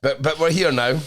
But we're here now.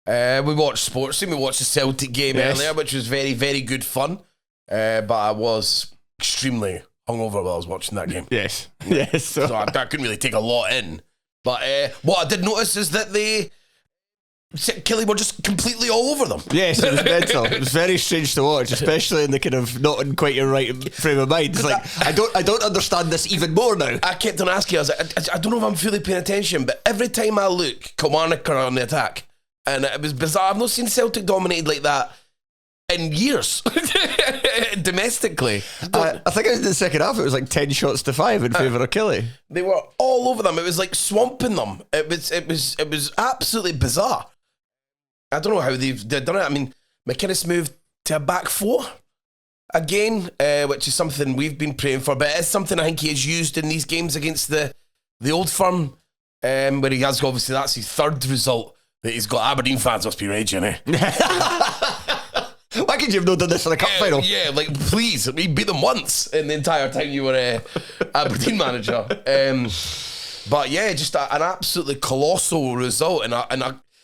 We watched sports. We watched the Celtic game earlier, which was very, very good fun. But I was extremely hungover while I was watching that game. Yes. So I couldn't really take a lot in. But what I did notice is that Killie were just completely all over them. Yes, it was mental. It was very strange to watch, especially in the kind of not in quite your right frame of mind. It's like I don't understand this even more now. I kept on asking. I was like, I don't know if I'm fully paying attention, but every time I look, Kilmarnock are on the attack, and it was bizarre. I've not seen Celtic dominated like that in years, domestically. I think in the second half it was like 10 shots to 5 in favour of Killie. They were all over them. It was like swamping them. It was absolutely bizarre. I don't know how they've done it. I mean, McInnes moved to a back four again, which is something we've been praying for, but it's something I think he has used in these games against the Old Firm, where he has, obviously, that's his third result that he's got. Aberdeen fans must be raging, eh? Why could you have not done this in a cup final? Yeah, like, please, we beat them once in the entire time you were Aberdeen manager. But yeah, just an absolutely colossal result, and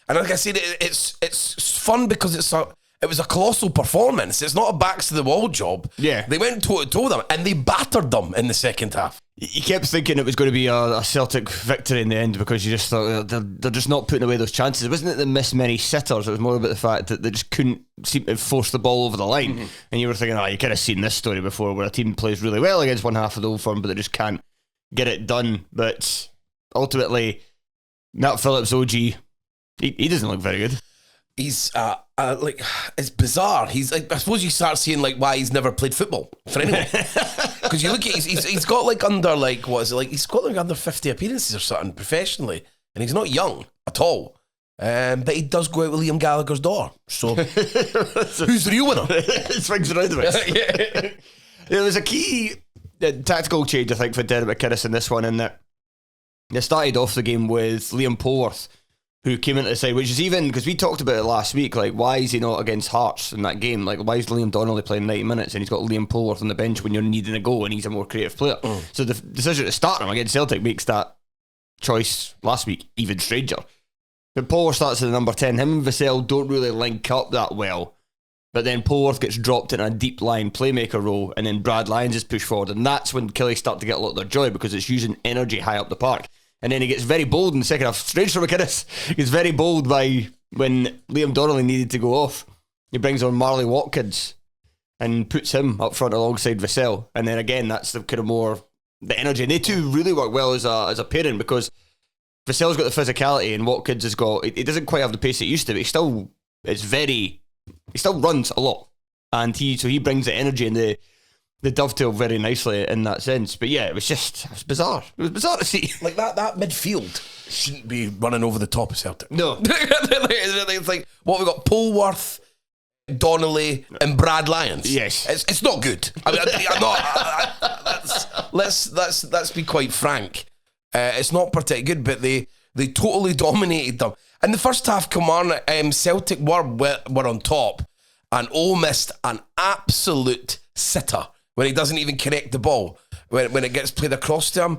like I said, it's fun because it was a colossal performance. It's not a backs to the wall job. Yeah, they went toe to toe with them and they battered them in the second half. You kept thinking it was going to be a Celtic victory in the end because you just thought they're just not putting away those chances. It wasn't that they missed many sitters. It was more about the fact that they just couldn't seem to force the ball over the line. Mm-hmm. And you were thinking, you could have seen this story before, where a team plays really well against one half of the Old Firm, but they just can't get it done. But ultimately, Nat Phillips, OG. He doesn't look very good. He's like, it's bizarre. He's like, I suppose you start seeing like why he's never played football for anyone. Because you look at he's got like under like what is it like? He's got like under 50 appearances or something professionally, and he's not young at all. But he does go out with Liam Gallagher's door. So who's the real winner? It swings around a bit. There was a key tactical change, I think, for Derek McInnes in this one, in that they started off the game with Liam Polworth, who came into the side, which is even, because we talked about it last week, like, why is he not against Hearts in that game? Like, why is Liam Donnelly playing 90 minutes and he's got Liam Polworth on the bench when you're needing a goal and he's a more creative player? So the decision to start him against Celtic makes that choice last week even stranger. But Polworth starts at the number 10. Him and Vassell don't really link up that well. But then Polworth gets dropped in a deep line playmaker role, and then Brad Lyons is pushed forward, and that's when Killie start to get a lot of their joy, because it's using energy high up the park. And then he gets very bold in the second half. Strange for McInnes. He gets very bold by when Liam Donnelly needed to go off. He brings on Marley Watkins and puts him up front alongside Vassell. And then again, that's the kind of more the energy. And they two really work well as a pairing, because Vassell's got the physicality and Watkins has got. He doesn't quite have the pace it used to, but he still runs a lot. And he brings the energy and the dovetail very nicely in that sense. But yeah, it was bizarre. It was bizarre to see. Like that midfield shouldn't be running over the top of Celtic. No. It's like, what we got, Polworth, Donnelly and Brad Lyons. Yes. It's not good. I mean, let's be quite frank. It's not particularly good, but they totally dominated them. In the first half, Celtic were on top, and missed an absolute sitter when he doesn't even connect the ball, when it gets played across to him,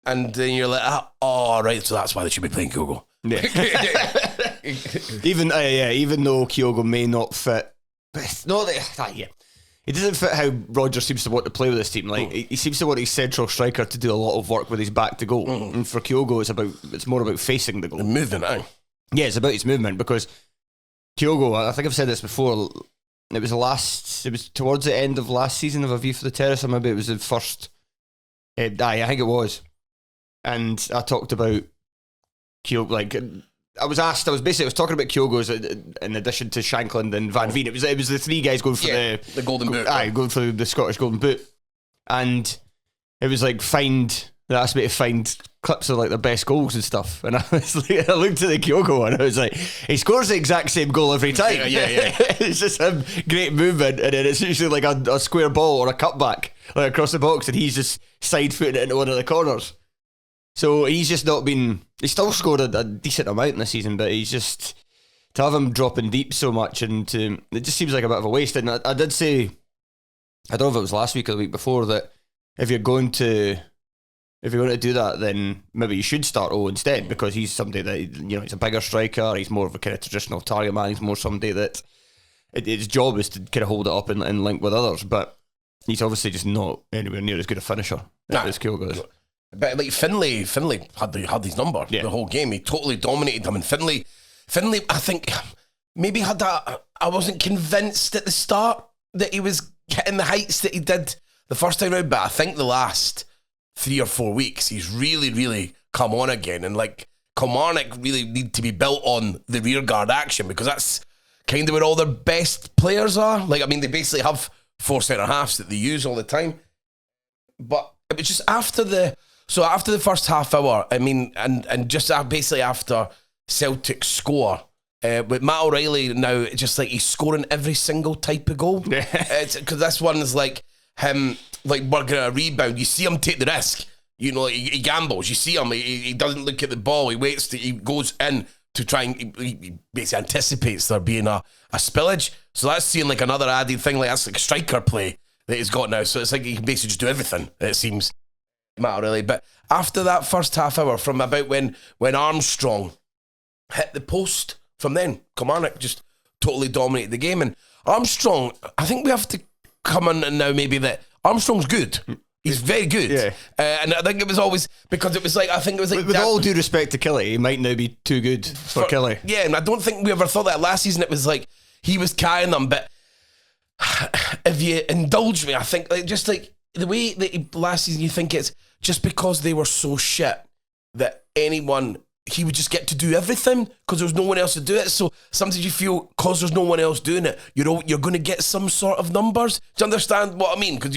and then you're like, right, so that's why they should be playing Kyogo. Yeah. Even though Kyogo may not fit, but it's not that. It doesn't fit how Rodgers seems to want to play with this team. Like he seems to want his central striker to do a lot of work with his back to goal, and for Kyogo, it's more about facing the goal, the movement. Yeah, it's about his movement, because Kyogo, I think I've said this before. It was towards the end of last season of A View for the Terrace, or maybe it was the first. I think it was. And I talked about Kyogo, like, I was talking about Kyogo's in addition to Shankland and Van Veen. It was the three guys going for the Golden Boot. Going for the Scottish Golden Boot. And it was like, they asked me to find clips of like their best goals and stuff, and I looked at the Kyogo one, and I was like, he scores the exact same goal every time. Yeah. It's just him, great movement, and then it's usually like a square ball or a cutback like across the box, and he's just side footing it into one of the corners. So he's just not been. He still scored a decent amount in the season, but he's just, to have him dropping deep so much, and it just seems like a bit of a waste. And I did say, I don't know if it was last week or the week before, that if you're going to If you want to do that, then maybe you should start O instead, because he's somebody that, he's a bigger striker. He's more of a kind of traditional target man. He's more somebody that his job is to kind of hold it up and link with others. But he's obviously just not anywhere near as good a finisher as Killie is. But like Finlay had his number the whole game. He totally dominated him. And Finlay, I think maybe had that. I wasn't convinced at the start that he was hitting the heights that he did the first time round, but I think the last 3 or 4 weeks he's really, really come on again. And like Kilmarnock really need to be built on the rearguard action, because that's kind of where all their best players are. Like, I mean, they basically have 4 centre halves that they use all the time. But it was just after the first half hour, I mean, and just basically after Celtic score, with Matt O'Reilly now, just like he's scoring every single type of goal. Because this one is like him, like working at a rebound. You see him take the risk. He gambles. You see him. He doesn't look at the ball. He goes in to try and he basically anticipates there being a spillage. So that's seeing like another added thing. Like that's like a striker play that he's got now. So it's like he can basically just do everything, it seems, Matt O'Reilly. But after that first half hour, from about when Armstrong hit the post, from then Kilmarnock just totally dominated the game. And Armstrong, I think we have to come on and now maybe that Armstrong's good. He's very good. Yeah. And I think it was always because it was like, I think it was like... With all due respect to Killie, he might now be too good for Killie. Yeah, and I don't think we ever thought that last season. It was like he was carrying them, but if you indulge me, I think like just like the way that last season, you think it's just because they were so shit that he would just get to do everything because there was no one else to do it. So sometimes you feel because there's no one else doing it, you're going to get some sort of numbers. Do you understand what I mean? Because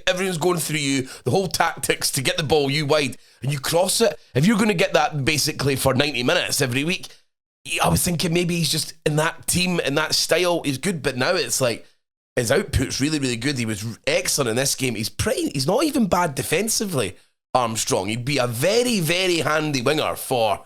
everyone's going through you, the whole tactics to get the ball you wide and you cross it. If you're going to get that basically for 90 minutes every week, I was thinking maybe he's just in that team, in that style, he's good. But now it's like his output's really, really good. He was excellent in this game. He's not even bad defensively, Armstrong. He'd be a very, very handy winger for...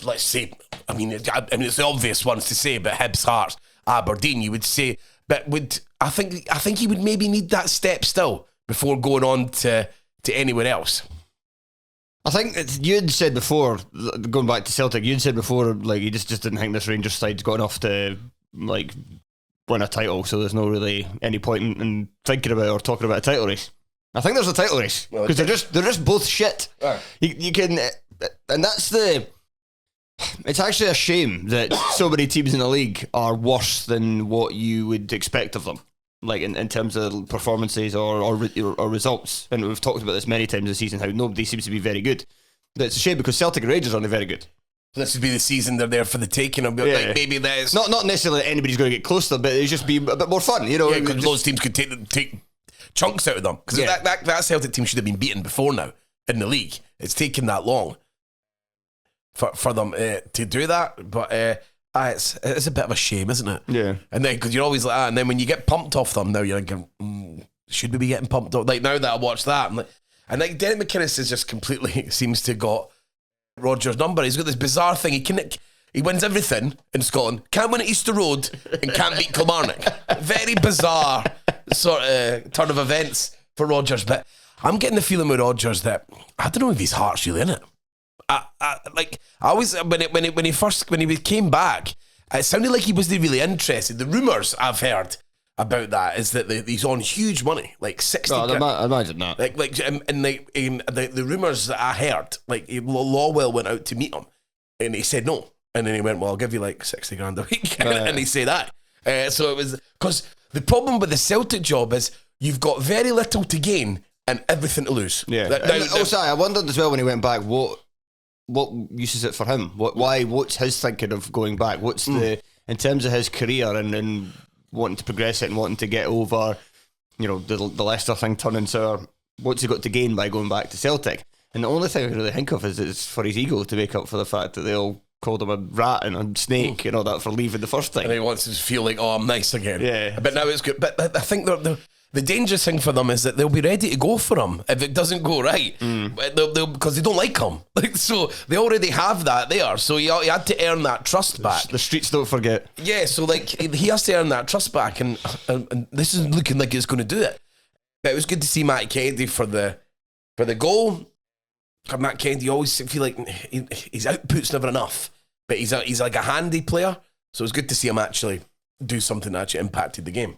let's say, I mean, it's the obvious ones to say, but Hibs, Hearts, Aberdeen, you would say, but I think he would maybe need that step still before going on to anywhere else. I think you'd said before, going back to Celtic, you'd said before, like, you just didn't think this Rangers side's got enough to, like, win a title, so there's no really any point in thinking about or talking about a title race. I think there's a title race, because they're just both shit. Right. You can, and that's the... It's actually a shame that so many teams in the league are worse than what you would expect of them, like in terms of performances or results. And we've talked about this many times this season, how nobody seems to be very good. But it's a shame because Celtic and Rangers aren't very good. This would be the season they're there for the taking. Like maybe there's not necessarily anybody's going to get close to them, but it'd just be a bit more fun, you know. Yeah, because those teams could take chunks out of them. Because that Celtic team should have been beaten before now in the league. It's taken that long for them to do that, but it's a bit of a shame, isn't it? Yeah. And then because you're always like, and then when you get pumped off them, now you're thinking, should we be getting pumped off? Like now that I watch that, and like Danny McInnes is just completely seems to got Rodgers' number. He's got this bizarre thing. He wins everything in Scotland. Can't win at Easter Road and can't beat Kilmarnock. Very bizarre sort of turn of events for Rodgers. But I'm getting the feeling with Rodgers that I don't know if his heart's really in it. I always when he came back, it sounded like he wasn't really interested. The rumours I've heard about that is that he's on huge money, like 60. I imagine that. The rumours that I heard, like Lawwell went out to meet him, and he said no, and then he went, "Well, I'll give you like 60 grand a week," and he said that. So it was because the problem with the Celtic job is you've got very little to gain and everything to lose. Yeah. I wondered as well when he went back what use is it for him? What's his thinking of going back? What's the in terms of his career and wanting to progress it and wanting to get over, the Leicester thing turning sour? What's he got to gain by going back to Celtic? And the only thing I can really think of is for his ego to make up for the fact that they all called him a rat and a snake and all that for leaving the first time. And he wants to feel like, I'm nice again. Yeah. But now it's good. But I think the dangerous thing for them is that they'll be ready to go for him if it doesn't go right, because they don't like him. So they already have that there. So he had to earn that trust back. The streets don't forget. Yeah, so he has to earn that trust back, and this is looking like it's going to do it. But it was good to see Matt Kennedy for the goal. Matt Kennedy, you always feel like his output's never enough, but he's like a handy player. So it's good to see him actually do something that actually impacted the game.